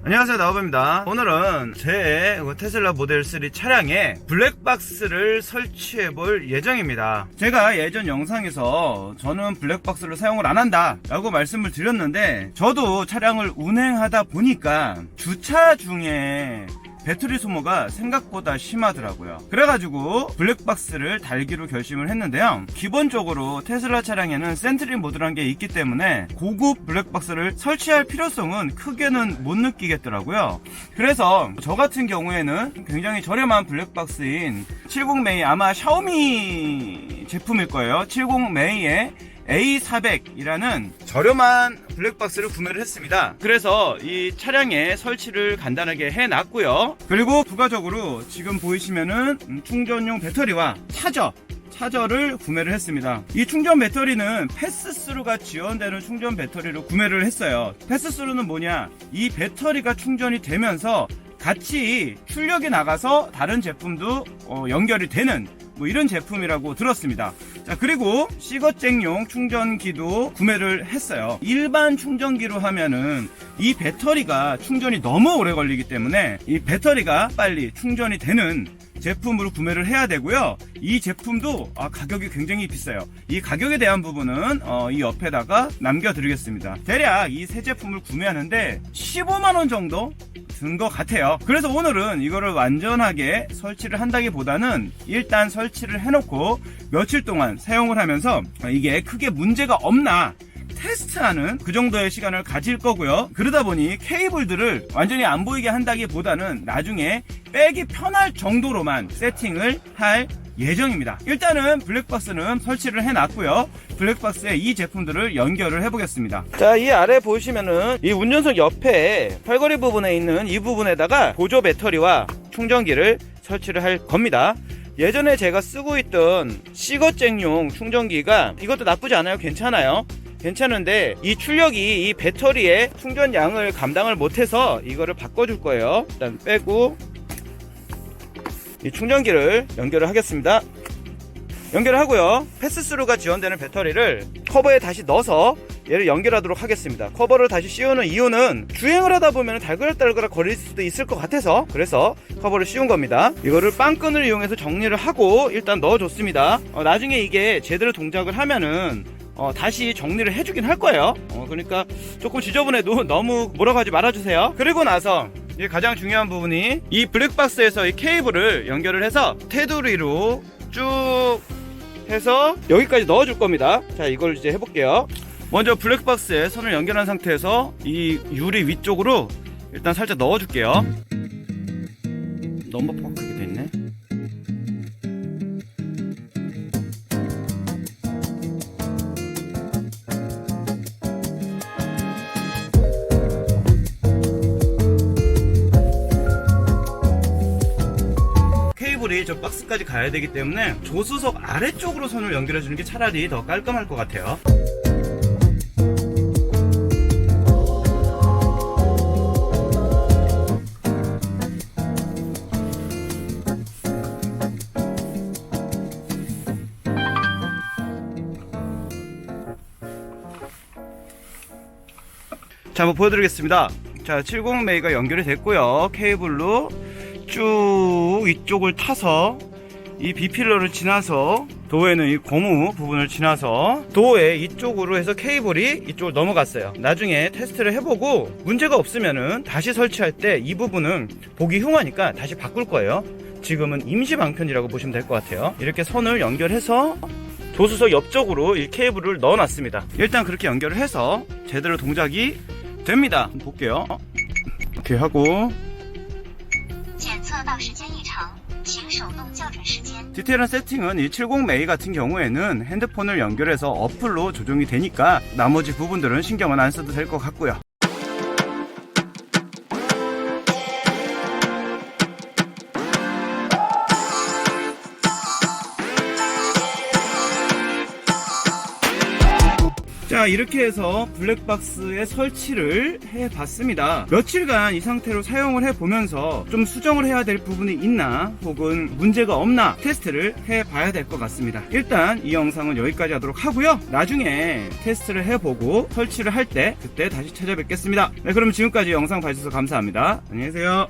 안녕하세요, 나우버입니다. 오늘은 제 테슬라 모델 3 차량에 블랙박스를 설치해 볼 예정입니다. 제가 예전 영상에서 저는 블랙박스를 사용을 안 한다 라고 말씀을 드렸는데, 저도 차량을 운행하다 보니까 주차 중에 배터리 소모가 생각보다 심하더라고요. 그래가지고 블랙박스를 달기로 결심을 했는데요, 기본적으로 테슬라 차량에는 센트리 모드라는 게 있기 때문에 고급 블랙박스를 설치할 필요성은 크게는 못 느끼겠더라고요. 그래서 저 같은 경우에는 굉장히 저렴한 블랙박스인 70 메이, 아마 샤오미 제품일 거예요. 70 메이의 A400이라는 저렴한 블랙박스를 구매를 했습니다. 그래서 이 차량에 설치를 간단하게 해놨고요. 그리고 부가적으로 지금 보이시면은 충전용 배터리와 차저를 구매를 했습니다. 이 충전 배터리는 패스스루가 지원되는 충전 배터리로 구매를 했어요. 패스스루는 뭐냐, 이 배터리가 충전이 되면서 같이 출력이 나가서 다른 제품도 연결이 되는 이런 제품이라고 들었습니다. 자, 그리고 시거잭용 충전기도 구매를 했어요. 일반 충전기로 하면은 이 배터리가 충전이 너무 오래 걸리기 때문에 이 배터리가 빨리 충전이 되는 제품으로 구매를 해야 되고요. 이 제품도 가격이 굉장히 비싸요. 이 가격에 대한 부분은 이 옆에다가 남겨드리겠습니다. 대략 이 세 제품을 구매하는데 15만원 정도 든 것 같아요. 그래서 오늘은 이거를 완전하게 설치를 한다기보다는 일단 설치를 해놓고 며칠 동안 사용을 하면서 이게 크게 문제가 없나 테스트하는 그 정도의 시간을 가질 거고요. 그러다 보니 케이블들을 완전히 안 보이게 한다기보다는 나중에 빼기 편할 정도로만 세팅을 할 예정입니다. 일단은 블랙박스는 설치를 해놨고요. 블랙박스에 이 제품들을 연결을 해보겠습니다. 자, 이 아래 보시면은 이 운전석 옆에 팔걸이 부분에 있는 이 부분에다가 보조 배터리와 충전기를 설치를 할 겁니다. 예전에 제가 쓰고 있던 시거잭용 충전기가 이것도 나쁘지 않아요. 괜찮은데 이 출력이 이 배터리의 충전량을 감당을 못해서 이거를 바꿔줄 거예요. 일단 빼고 이 충전기를 연결을 하겠습니다. 연결을 하고요, 패스스루가 지원되는 배터리를 커버에 다시 넣어서 얘를 연결하도록 하겠습니다. 커버를 다시 씌우는 이유는 주행을 하다 보면 달그락달그락 거릴 수도 있을 것 같아서, 그래서 커버를 씌운 겁니다. 이거를 빵끈을 이용해서 정리를 하고 일단 넣어줬습니다. 나중에 이게 제대로 동작을 하면은 다시 정리를 해주긴 할 거예요. 그러니까 조금 지저분해도 너무 뭐라고 하지 말아주세요. 그리고 나서 이게 가장 중요한 부분이 이 블랙박스에서 이 케이블을 연결을 해서 테두리로 쭉 해서 여기까지 넣어줄 겁니다. 자, 이걸 이제 해볼게요. 먼저 블랙박스에 선을 연결한 상태에서 이 유리 위쪽으로 일단 살짝 넣어줄게요. 너무 뻑하게 됐네. 케이블이 저 박스까지 가야 되기 때문에 조수석 아래쪽으로 선을 연결해 주는 게 차라리 더 깔끔할 것 같아요. 자, 한번 보여드리겠습니다. 자, 70 메이가 연결이 됐고요. 케이블로 쭉 이쪽을 타서 이 B필러를 지나서 도어에는 이 고무 부분을 지나서 도어에 이쪽으로 해서 케이블이 이쪽으로 넘어갔어요. 나중에 테스트를 해보고 문제가 없으면은 다시 설치할 때 이 부분은 보기 흉하니까 다시 바꿀 거예요. 지금은 임시 방편이라고 보시면 될 것 같아요. 이렇게 선을 연결해서 조수석 옆쪽으로 이 케이블을 넣어놨습니다. 일단 그렇게 연결을 해서 제대로 동작이 됩니다. 한번 볼게요. 이렇게 하고 디테일한 세팅은 이 70 메이 같은 경우에는 핸드폰을 연결해서 어플로 조정이 되니까 나머지 부분들은 신경은 안 써도 될 것 같고요. 자, 이렇게 해서 블랙박스의 설치를 해봤습니다. 며칠간 이 상태로 사용을 해보면서 좀 수정을 해야 될 부분이 있나 혹은 문제가 없나 테스트를 해봐야 될 것 같습니다. 일단 이 영상은 여기까지 하도록 하고요. 나중에 테스트를 해보고 설치를 할 때 그때 다시 찾아뵙겠습니다. 네, 그럼 지금까지 영상 봐주셔서 감사합니다. 안녕히 계세요.